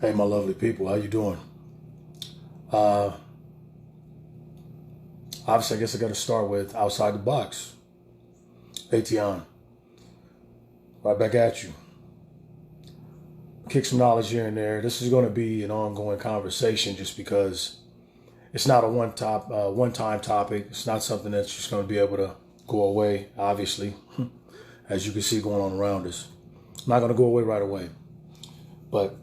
Hey, my lovely people, how you doing? Uh, Obviously, I guess I got to start with outside the box. Ation, right back at you. Kick some knowledge here and there. This is going to be an ongoing conversation, just because it's not a one-time topic. It's not something that's just going to be able to go away. Obviously, as you can see going on around us, it's not going to go away right away. But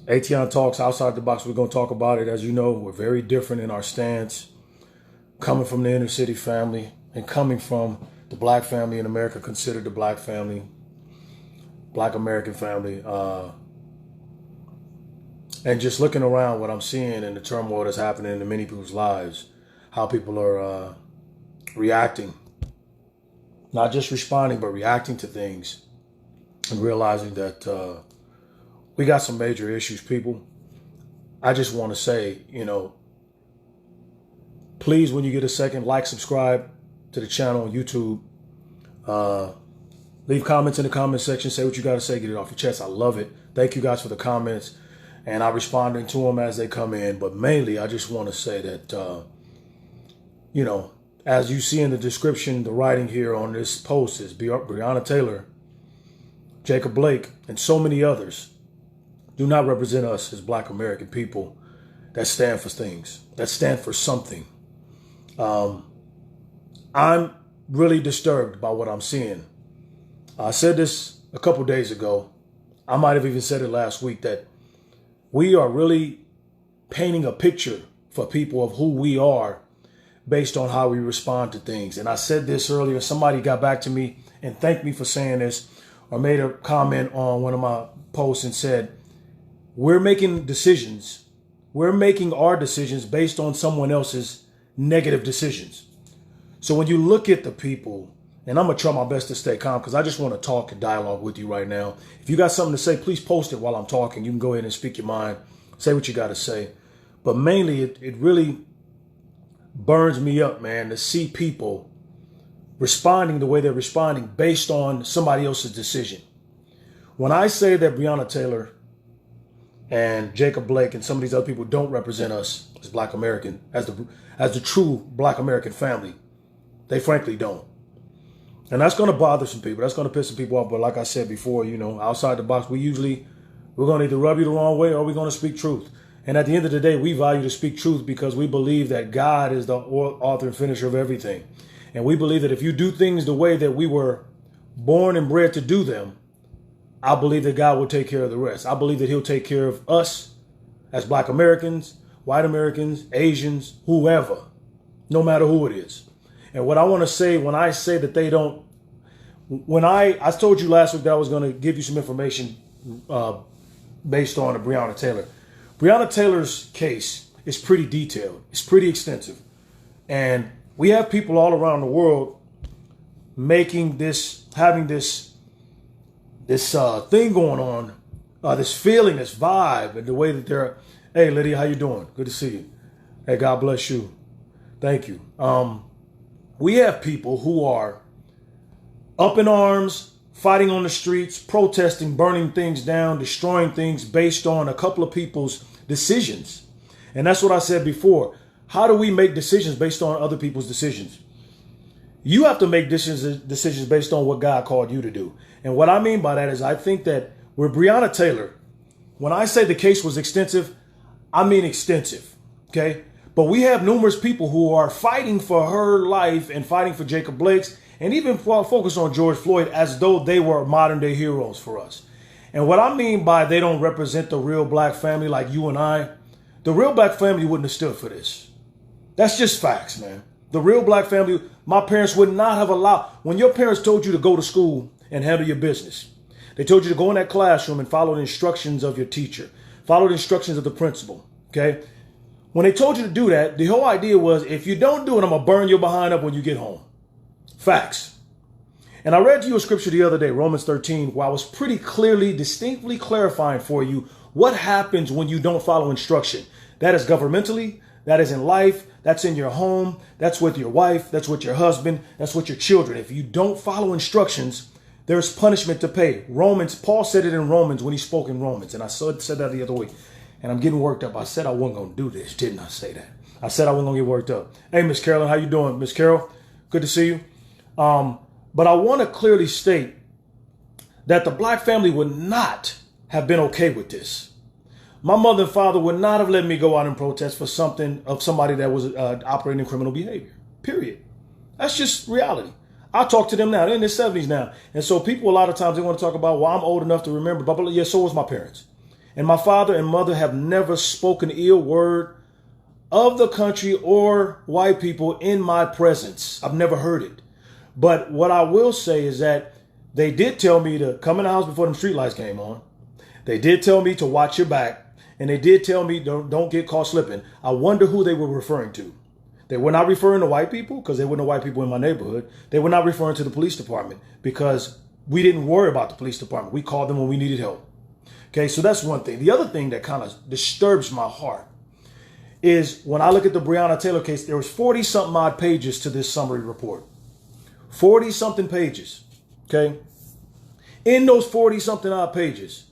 Ation talks outside the box. We're going to talk about it. As you know, we're very different in our stance. Coming from the inner city family and coming from the black family in America, considered the black family, black American family, and just looking around what I'm seeing and the turmoil that's happening in many people's lives, how people are reacting, not just responding, but reacting to things, and realizing that we got some major issues, people. I just want to say, please, when you get a second, like, subscribe to the channel on YouTube. Leave comments in the comment section. Say what you got to say. Get it off your chest. I love it. Thank you guys for the comments. And I'm responding to them as they come in. But mainly, I just want to say that, as you see in the description, the writing here on this post is Breonna Taylor, Jacob Blake, and so many others do not represent us as black American people that stand for things, that stand for something. I'm really disturbed by what I'm seeing. I said this a couple days ago. I might have even said it last week, that we are really painting a picture for people of who we are based on how we respond to things. And I said this earlier. Somebody got back to me and thanked me for saying this, or made a comment on one of my posts and said, we're making decisions. We're making our decisions based on someone else's negative decisions. So when you look at the people, and I'm going to try my best to stay calm because I just want to talk and dialogue with you right now. If you got something to say, please post it while I'm talking. You can go ahead and speak your mind, say what you got to say. But mainly, it really burns me up, man, to see people responding the way they're responding based on somebody else's decision. When I say that Breonna Taylor and Jacob Blake and some of these other people don't represent us as black American, as the true black American family, they frankly don't. And that's going to bother some people. That's going to piss some people off. But like I said before, outside the box, we're going to either rub you the wrong way or we're going to speak truth. And at the end of the day, we value to speak truth because we believe that God is the author and finisher of everything. And we believe that if you do things the way that we were born and bred to do them, I believe that God will take care of the rest. I believe that he'll take care of us as black Americans, white Americans, Asians, whoever, no matter who it is. And what I want to say when I say that they don't, I told you last week that I was going to give you some information based on Breonna Taylor. Breonna Taylor's case is pretty detailed. It's pretty extensive. And we have people all around the world having this thing going on, this feeling, this vibe, and the way that they're, hey, Lydia, how you doing? Good to see you. Hey, God bless you. Thank you. We have people who are up in arms, fighting on the streets, protesting, burning things down, destroying things based on a couple of people's decisions. And that's what I said before. How do we make decisions based on other people's decisions? You have to make decisions based on what God called you to do. And what I mean by that is I think that with Breonna Taylor, when I say the case was extensive, I mean extensive. Okay? But we have numerous people who are fighting for her life and fighting for Jacob Blake's, and even focus on George Floyd as though they were modern day heroes for us. And what I mean by they don't represent the real black family like you and I, the real black family wouldn't have stood for this. That's just facts, man. The real black family, my parents would not have allowed, when your parents told you to go to school and handle your business, they told you to go in that classroom and follow the instructions of your teacher, follow the instructions of the principal, okay? When they told you to do that, the whole idea was, if you don't do it, I'm going to burn your behind up when you get home. Facts. And I read to you a scripture the other day, Romans 13, where I was pretty clearly, distinctly clarifying for you what happens when you don't follow instruction. That is governmentally, that is in life, that's in your home, that's with your wife, that's with your husband, that's with your children. If you don't follow instructions, There's punishment to pay. Paul said it in Romans when he spoke in Romans. And I said that the other week. And I'm getting worked up. I said I wasn't going to do this. Didn't I say that? I said I wasn't going to get worked up. Hey, Miss Carolyn, how you doing? Miss Carol, good to see you. But I want to clearly state that the black family would not have been okay with this. My mother and father would not have let me go out and protest for somebody that was operating in criminal behavior. Period. That's just reality. I talk to them now. They're in their 70s now. And so people, a lot of times, they want to talk about, well, I'm old enough to remember. But yeah, so was my parents. And my father and mother have never spoken ill word of the country or white people in my presence. I've never heard it. But what I will say is that they did tell me to come in the house before them streetlights came on. They did tell me to watch your back. And they did tell me don't get caught slipping. I wonder who they were referring to. They were not referring to white people because there were no white people in my neighborhood. They were not referring to the police department because we didn't worry about the police department. We called them when we needed help. Okay, so that's one thing. The other thing that kind of disturbs my heart is when I look at the Breonna Taylor case, there was 40-something odd pages to this summary report. 40-something pages, okay? In those 40-something odd pages,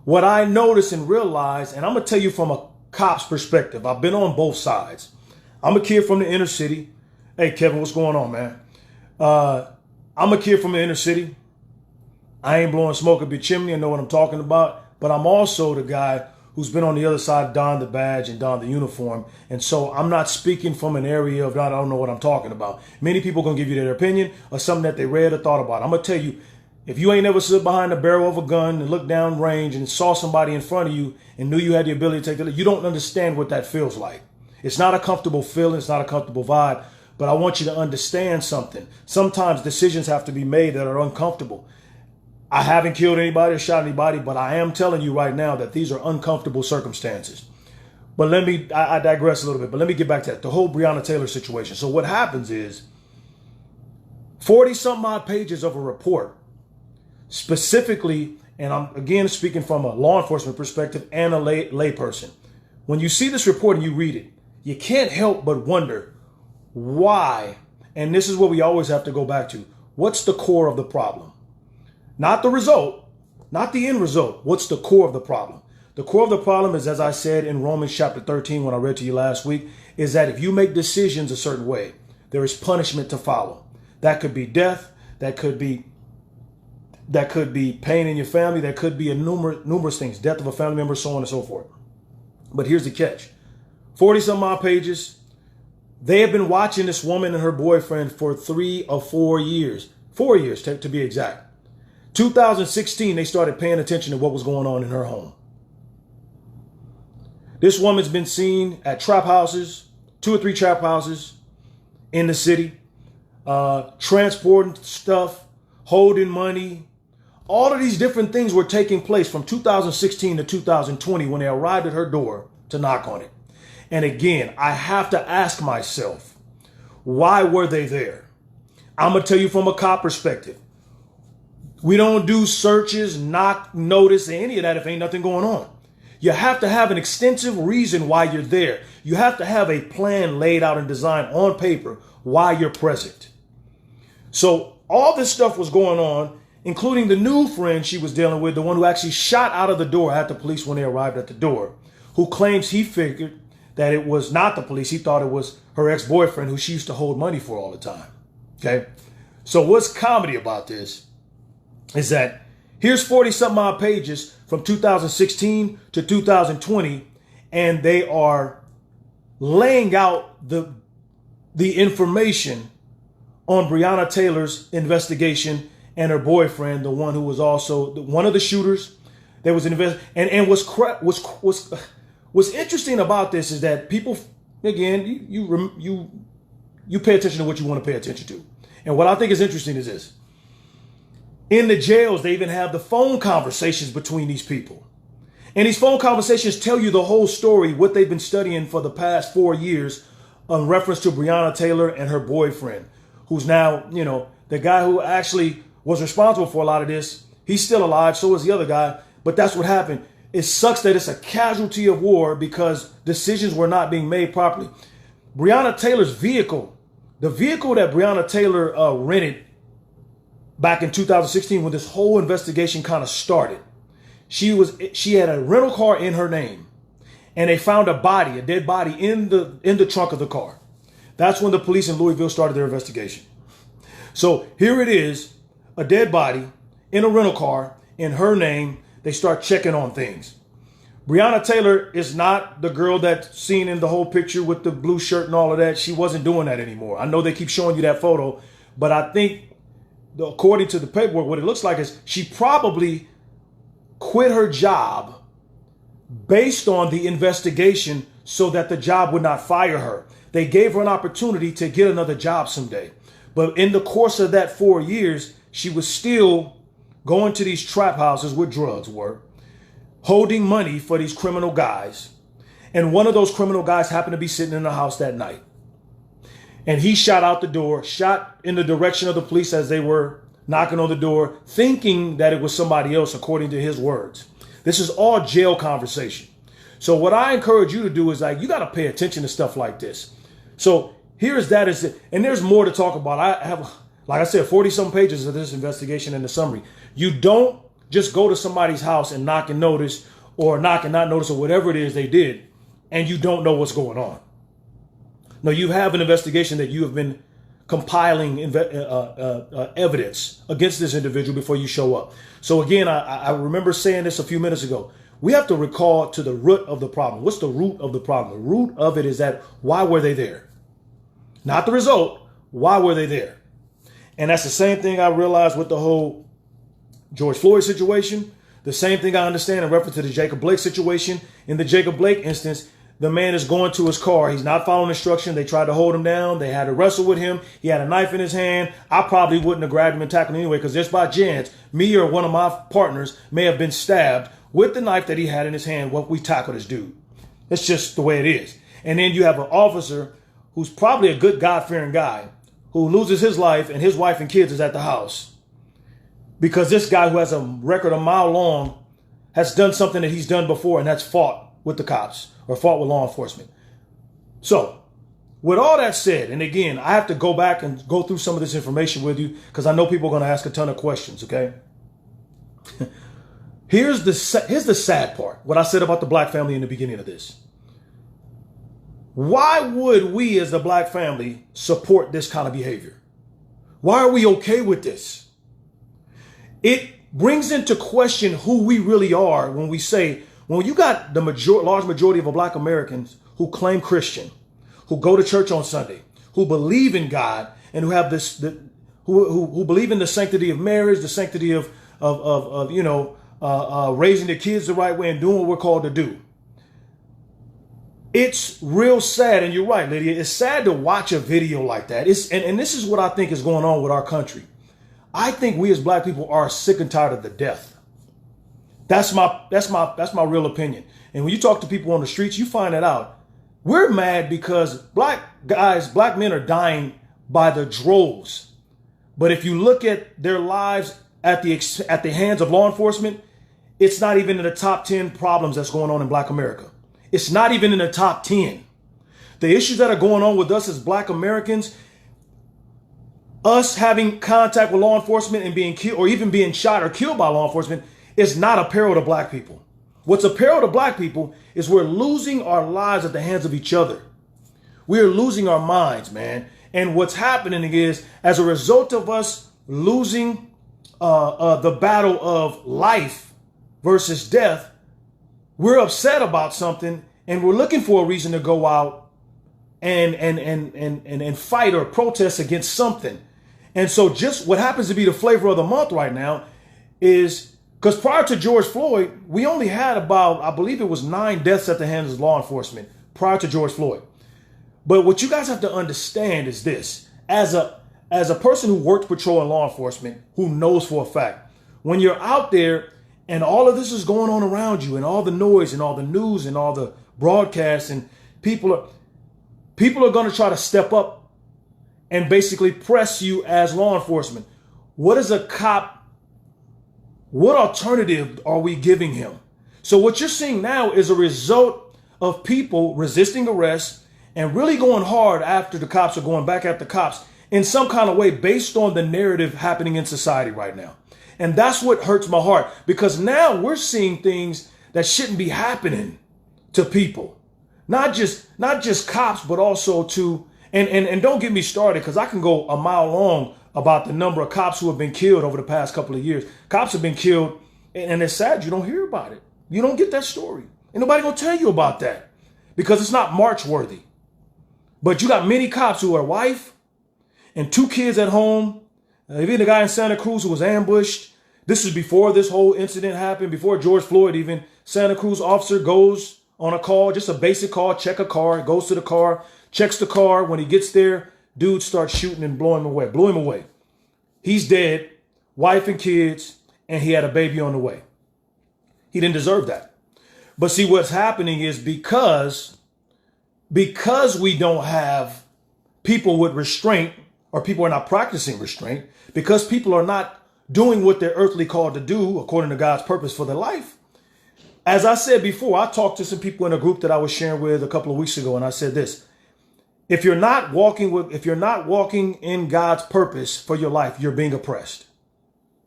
what I noticed and realized, and I'm going to tell you from a cop's perspective, I've been on both sides. I'm a kid from the inner city. Hey, Kevin, what's going on, man? I'm a kid from the inner city. I ain't blowing smoke up your chimney. I know what I'm talking about. But I'm also the guy who's been on the other side, donned the badge and donned the uniform. And so I'm not speaking from an area of I don't know what I'm talking about. Many people going to give you their opinion or something that they read or thought about. I'm going to tell you, if you ain't never stood behind the barrel of a gun and looked down range and saw somebody in front of you and knew you had the ability to take the lead, you don't understand what that feels like. It's not a comfortable feeling. It's not a comfortable vibe. But I want you to understand something. Sometimes decisions have to be made that are uncomfortable. I haven't killed anybody or shot anybody, but I am telling you right now that these are uncomfortable circumstances. But I digress a little bit, but let me get back to that. The whole Breonna Taylor situation. So what happens is 40-something odd pages of a report, specifically, and I'm again speaking from a law enforcement perspective and a lay person. When you see this report and you read it, you can't help but wonder why, and this is what we always have to go back to. What's the core of the problem? Not the result, not the end result. What's the core of the problem? The core of the problem is, as I said in Romans chapter 13, when I read to you last week, is that if you make decisions a certain way, there is punishment to follow. That could be death. That could be pain in your family. That could be numerous things, death of a family member, so on and so forth. But here's the catch. 40-some odd pages. They have been watching this woman and her boyfriend for 3 or 4 years. 4 years to be exact. 2016, they started paying attention to what was going on in her home. This woman's been seen at trap houses, 2 or 3 trap houses in the city, transporting stuff, holding money. All of these different things were taking place from 2016 to 2020 when they arrived at her door to knock on it. And again, I have to ask myself, why were they there? I'm going to tell you from a cop perspective. We don't do searches, knock, notice, any of that if ain't nothing going on. You have to have an extensive reason why you're there. You have to have a plan laid out and designed on paper why you're present. So all this stuff was going on, including the new friend she was dealing with, the one who actually shot out of the door at the police when they arrived at the door, who claims he figured that it was not the police. He thought it was her ex-boyfriend who she used to hold money for all the time. Okay. So what's comedy about this is that here's 40-something odd pages from 2016 to 2020, and they are laying out the information on Breonna Taylor's investigation and her boyfriend, the one who was also one of the shooters. There was an and what's interesting about this is that people, again, you pay attention to what you want to pay attention to. And what I think is interesting is this. In the jails, they even have the phone conversations between these people. And these phone conversations tell you the whole story, what they've been studying for the past 4 years in reference to Breonna Taylor and her boyfriend, who's now, the guy who actually was responsible for a lot of this. He's still alive. So is the other guy. But that's what happened. It sucks that it's a casualty of war because decisions were not being made properly. Breonna Taylor's vehicle, the vehicle that Breonna Taylor rented back in 2016 when this whole investigation kind of started. She had a rental car in her name, and they found a dead body in the trunk of the car. That's when the police in Louisville started their investigation. So here it is, a dead body in a rental car in her name. They start checking on things. Breonna Taylor is not the girl that's seen in the whole picture with the blue shirt and all of that. She wasn't doing that anymore. I know they keep showing you that photo, but I think according to the paperwork, what it looks like is she probably quit her job based on the investigation so that the job would not fire her. They gave her an opportunity to get another job someday. But in the course of that 4 years, she was still going to these trap houses where drugs were, holding money for these criminal guys. And one of those criminal guys happened to be sitting in the house that night. And he shot out the door, shot in the direction of the police as they were knocking on the door, thinking that it was somebody else, according to his words. This is all jail conversation. So what I encourage you to do is you got to pay attention to stuff like this. So here's that. And there's more to talk about. I have, like I said, 40-some pages of this investigation in the summary. You don't just go to somebody's house and knock and notice, or knock and not notice, or whatever it is they did, and you don't know what's going on. No, you have an investigation that you have been compiling evidence against this individual before you show up. So again, I remember saying this a few minutes ago. We have to recall to the root of the problem. What's the root of the problem? The root of it is that why were they there? Not the result. Why were they there? And that's the same thing I realized with the whole George Floyd situation. The same thing I understand in reference to the Jacob Blake situation. In the Jacob Blake instance, the man is going to his car. He's not following instruction. They tried to hold him down. They had to wrestle with him. He had a knife in his hand. I probably wouldn't have grabbed him and tackled him anyway, because just by chance, me or one of my partners may have been stabbed with the knife that he had in his hand while we tackled this dude. It's just the way it is. And then you have an officer who's probably a good God-fearing guy who loses his life, and his wife and kids is at the house because this guy who has a record a mile long has done something that he's done before, and that's fought with the cops or fought with law enforcement. So with all that said, and again, I have to go back and go through some of this information with you because I know people are going to ask a ton of questions, okay? Here's the sad part, what I said about the black family in the beginning of this. Why would we as the black family support this kind of behavior? Why are we okay with this? It brings into question who we really are when we say, when you got the large majority of black Americans who claim Christian, who go to church on Sunday, who believe in God, and who have this, who believe in the sanctity of marriage, the sanctity of raising their kids the right way and doing what we're called to do. It's real sad, and you're right, Lydia. It's sad to watch a video like that. And this is what I think is going on with our country. I think we as black people are sick and tired of the death. That's my real opinion. And when you talk to people on the streets, you find that out. We're mad because black men are dying by the droves. But if you look at their lives at the hands of law enforcement, it's not even in the top 10 problems that's going on in black America. It's not even in the top 10. The issues that are going on with us as black Americans, us having contact with law enforcement and being killed, or even being shot or killed by law enforcement, is not a peril to black people. What's a peril to black people is we're losing our lives at the hands of each other. We're losing our minds, man. And what's happening is, as a result of us losing the battle of life versus death, we're upset about something and we're looking for a reason to go out and fight or protest against something. And so just what happens to be the flavor of the month right now is, because prior to George Floyd, we only had about, I believe it was 9 deaths at the hands of law enforcement prior to George Floyd. But what you guys have to understand is this: as a person who works patrol in law enforcement, who knows for a fact, when you're out there and all of this is going on around you, and all the noise and all the news and all the broadcasts, and people are going to try to step up and basically press you as law enforcement. What is a cop? What alternative are we giving him? So what you're seeing now is a result of people resisting arrest and really going hard after the cops, or going back at the cops in some kind of way based on the narrative happening in society right now. And that's what hurts my heart, because now we're seeing things that shouldn't be happening to people. Not just cops, but also to, and don't get me started, because I can go a mile long about the number of cops who have been killed over the past couple of years. Cops have been killed, and it's sad you don't hear about it. You don't get that story. Ain't nobody gonna tell you about that because it's not march worthy. But you got many cops who are a wife and 2 kids at home. Even the guy in Santa Cruz who was ambushed. This is before this whole incident happened, before George Floyd even. Santa Cruz officer goes on a call, just a basic call, check a car, goes to the car, checks the car. When he gets there, dude starts shooting and blew him away. He's dead, wife and kids, and he had a baby on the way. He didn't deserve that. But see, what's happening is because we don't have people with restraint, or people are not practicing restraint, because people are not doing what they're earthly called to do according to God's purpose for their life. As I said before, I talked to some people in a group that I was sharing with a couple of weeks ago, and I said this: if you're not walking in God's purpose for your life, you're being oppressed,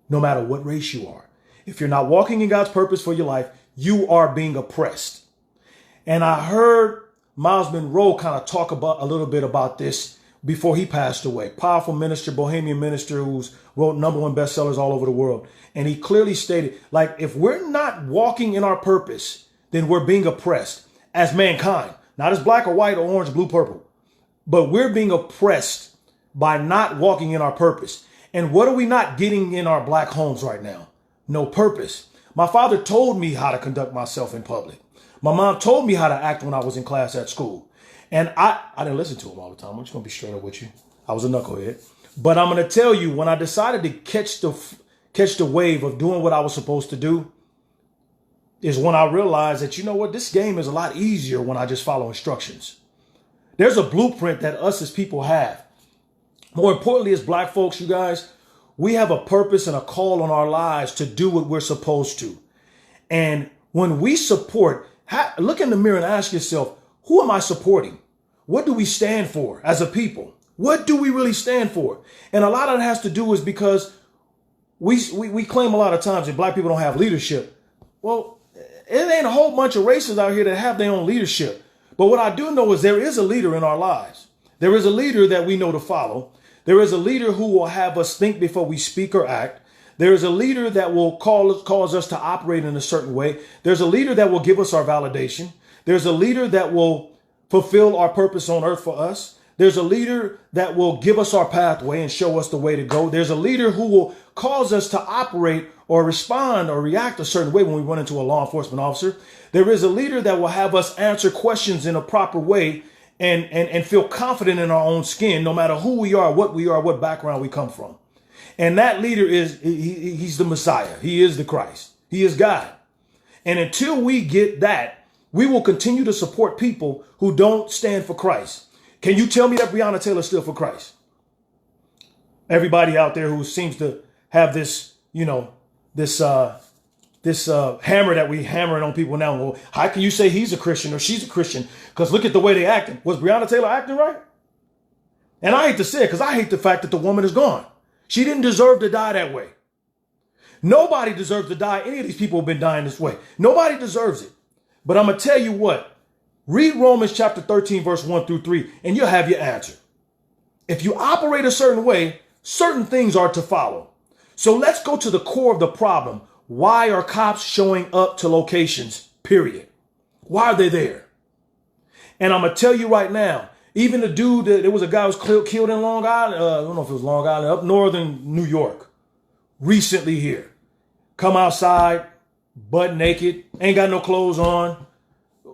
no matter what race you are. If you're not walking in God's purpose for your life, you are being oppressed. And I heard Miles Monroe kind of talk about a little bit about this before he passed away. Powerful minister, Bohemian minister, who's wrote #1 bestsellers all over the world. And he clearly stated, like, if we're not walking in our purpose, then we're being oppressed as mankind, not as black or white or orange, blue, purple, but we're being oppressed by not walking in our purpose. And what are we not getting in our black homes right now? No purpose. My father told me how to conduct myself in public. My mom told me how to act when I was in class at school. And I didn't listen to him all the time. I'm just going to be straight up with you. I was a knucklehead. But I'm going to tell you, when I decided to catch the wave of doing what I was supposed to do, is when I realized that, you know what, this game is a lot easier when I just follow instructions. There's a blueprint that us as people have. More importantly, as black folks, you guys, we have a purpose and a call on our lives to do what we're supposed to. And when we support, look in the mirror and ask yourself, who am I supporting? What do we stand for as a people? What do we really stand for? And a lot of it has to do is because we claim a lot of times that black people don't have leadership. Well, it ain't a whole bunch of races out here that have their own leadership. But what I do know is there is a leader in our lives. There is a leader that we know to follow. There is a leader who will have us think before we speak or act. There is a leader that will cause us to operate in a certain way. There's a leader that will give us our validation. There's a leader that will fulfill our purpose on earth for us. There's a leader that will give us our pathway and show us the way to go. There's a leader who will cause us to operate or respond or react a certain way when we run into a law enforcement officer. There is a leader that will have us answer questions in a proper way and feel confident in our own skin, no matter who we are, what background we come from. And that leader he's the Messiah. He is the Christ. He is God. And until we get that, we will continue to support people who don't stand for Christ. Can you tell me that Breonna Taylor stood for Christ? Everybody out there who seems to have this, this hammer that we hammering on people now. Well, how can you say he's a Christian or she's a Christian? Because look at the way they acting. Was Breonna Taylor acting right? And I hate to say it because I hate the fact that the woman is gone. She didn't deserve to die that way. Nobody deserves to die. Any of these people have been dying this way. Nobody deserves it. But I'm going to tell you what. Read Romans chapter 13, verse 1 through 3, and you'll have your answer. If you operate a certain way, certain things are to follow. So let's go to the core of the problem. Why are cops showing up to locations, period? Why are they there? And I'm going to tell you right now, even the dude, there was a guy who was killed in Long Island. I don't know if it was Long Island, up northern New York, recently here. Come outside, butt naked, ain't got no clothes on,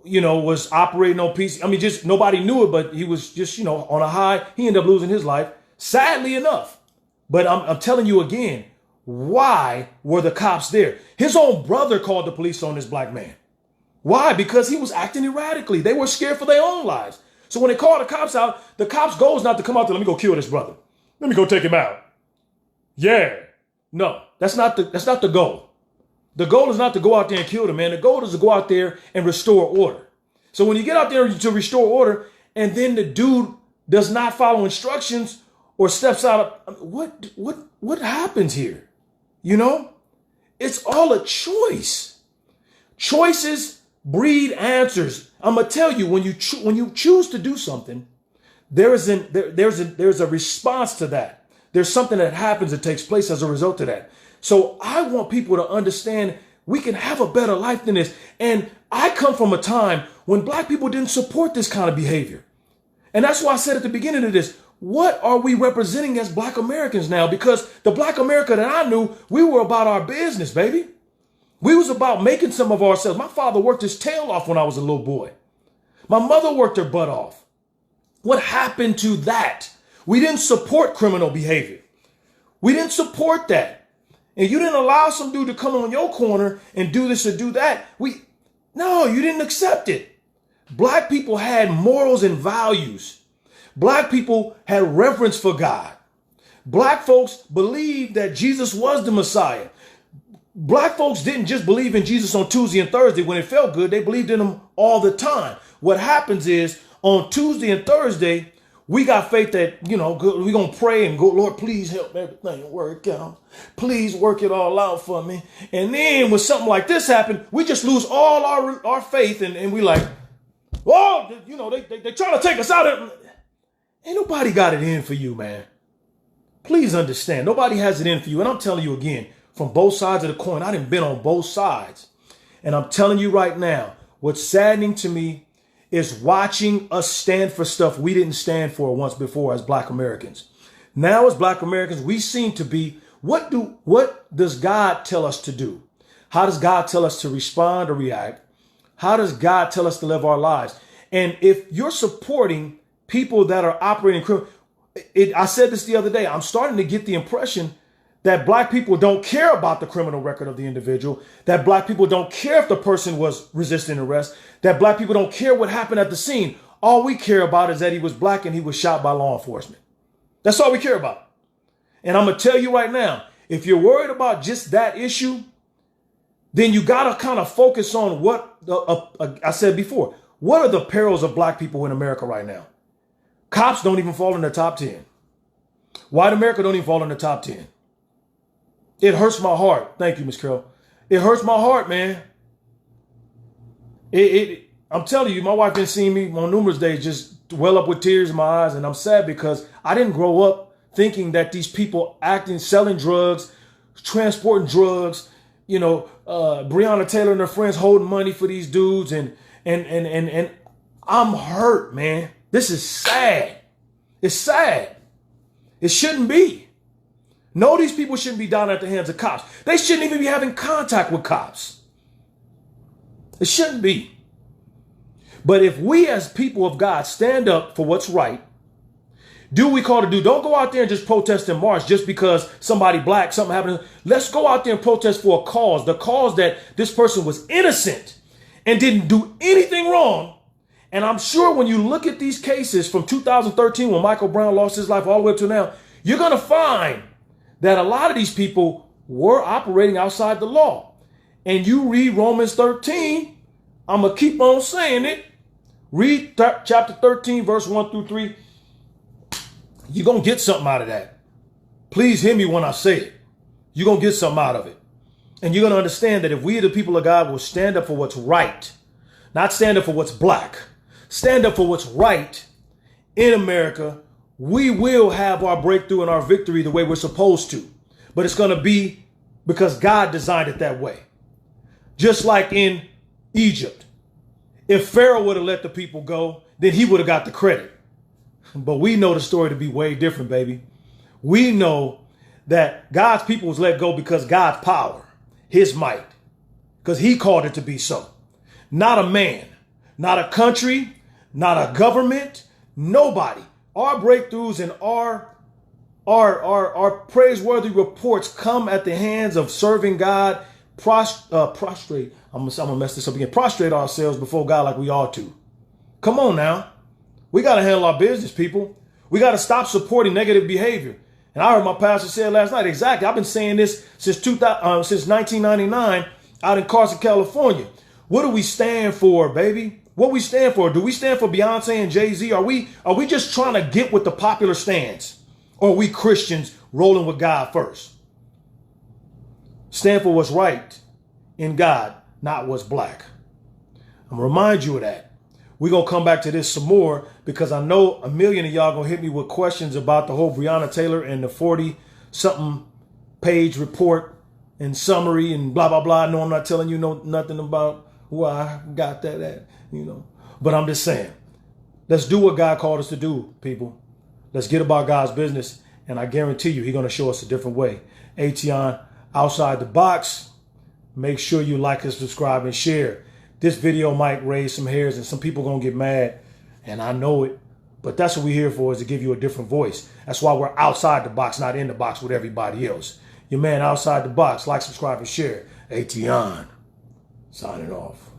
was operating on PC. I mean, just nobody knew it, but he was just, on a high. He ended up losing his life, sadly enough. But I'm telling you again, why were the cops there? His own brother called the police on this black man. Why? Because he was acting erratically. They were scared for their own lives. So when they called the cops out, the cops' goal is not to come out there, let me go kill this brother. Let me go take him out. Yeah. No, that's not the goal. The goal is not to go out there and kill the man. The goal is to go out there and restore order. So when you get out there to restore order and then the dude does not follow instructions or steps out of, what happens here? You know, it's all a choice. Choices breed answers. I'm going to tell you, when you choose to do something, there's a response to that. There's something that happens that takes place as a result of that. So I want people to understand we can have a better life than this. And I come from a time when black people didn't support this kind of behavior. And that's why I said at the beginning of this, what are we representing as black Americans now? Because the black America that I knew, we were about our business, baby. We was about making some of ourselves. My father worked his tail off when I was a little boy. My mother worked her butt off. What happened to that? We didn't support criminal behavior. We didn't support that. And you didn't allow some dude to come on your corner and do this or do that. No, you didn't accept it. Black people had morals and values. Black people had reverence for God. Black folks believed that Jesus was the Messiah. Black folks didn't just believe in Jesus on Tuesday and Thursday when it felt good. They believed in him all the time. What happens is on Tuesday and Thursday, we got faith that, we're going to pray and go, Lord, please help everything work out. Please work it all out for me. And then when something like this happened, we just lose all our faith. And we like, oh, they trying to take us out. Ain't nobody got it in for you, man. Please understand. Nobody has it in for you. And I'm telling you again, from both sides of the coin, I done been on both sides. And I'm telling you right now, what's saddening to me is watching us stand for stuff we didn't stand for once before as black Americans. Now as black Americans, we seem to be, what does God tell us to do? How does God tell us to respond or react? How does God tell us to live our lives? And if you're supporting people that are operating criminal, I said this the other day, I'm starting to get the impression that black people don't care about the criminal record of the individual, that black people don't care if the person was resisting arrest, that black people don't care what happened at the scene. All we care about is that he was black and he was shot by law enforcement. That's all we care about. And I'm going to tell you right now, if you're worried about just that issue, then you got to kind of focus on what I said before. What are the perils of black people in America right now? Cops don't even fall in the top 10. White America don't even fall in the top 10. It hurts my heart. Thank you, Miss Carol. It hurts my heart, man. I'm telling you, my wife been seeing me on numerous days just well up with tears in my eyes. And I'm sad because I didn't grow up thinking that these people selling drugs, transporting drugs, Breonna Taylor and her friends holding money for these dudes. And I'm hurt, man. This is sad. It's sad. It shouldn't be. No, these people shouldn't be down at the hands of cops. They shouldn't even be having contact with cops. It shouldn't be. But if we as people of God stand up for what's right, do what we call to do. Don't go out there and just protest and march just because somebody black, something happened. Let's go out there and protest for a cause. The cause that this person was innocent and didn't do anything wrong. And I'm sure when you look at these cases from 2013, when Michael Brown lost his life all the way up to now, you're going to find that a lot of these people were operating outside the law. And you read Romans 13, I'm going to keep on saying it. Read chapter 13, verse 1 through 3. You're going to get something out of that. Please hear me when I say it. You're going to get something out of it. And you're going to understand that if we, the people of God, will stand up for what's right, not stand up for what's black, stand up for what's right in America, we will have our breakthrough and our victory the way we're supposed to. But it's going to be because God designed it that way. Just like in Egypt. If Pharaoh would have let the people go, then he would have got the credit. But we know the story to be way different, baby. We know that God's people was let go because God's power, his might, because he called it to be so. Not a man, not a country, not a government, nobody. Our breakthroughs and our praiseworthy reports come at the hands of serving God, prostrate. I'm gonna mess this up again. Prostrate ourselves before God like we ought to. Come on now. We got to handle our business, people. We got to stop supporting negative behavior. And I heard my pastor say last night, exactly. I've been saying this since 1999 out in Carson, California. What do we stand for, baby? What we stand for? Do we stand for Beyonce and Jay-Z? Are we just trying to get with the popular stance? Or are we Christians rolling with God first? Stand for what's right in God, not what's black. I'm going to remind you of that. We're going to come back to this some more because I know a million of y'all going to hit me with questions about the whole Breonna Taylor and the 40-something page report and summary and blah, blah, blah. No, I'm not telling you nothing about who I got that at, But I'm just saying, let's do what God called us to do, people. Let's get about God's business. And I guarantee you, he's going to show us a different way. Ation, outside the box. Make sure you like and subscribe and share. This video might raise some hairs and some people going to get mad. And I know it. But that's what we're here for, is to give you a different voice. That's why we're outside the box, not in the box with everybody else. Your man outside the box. Like, subscribe, and share. Ation, signing off.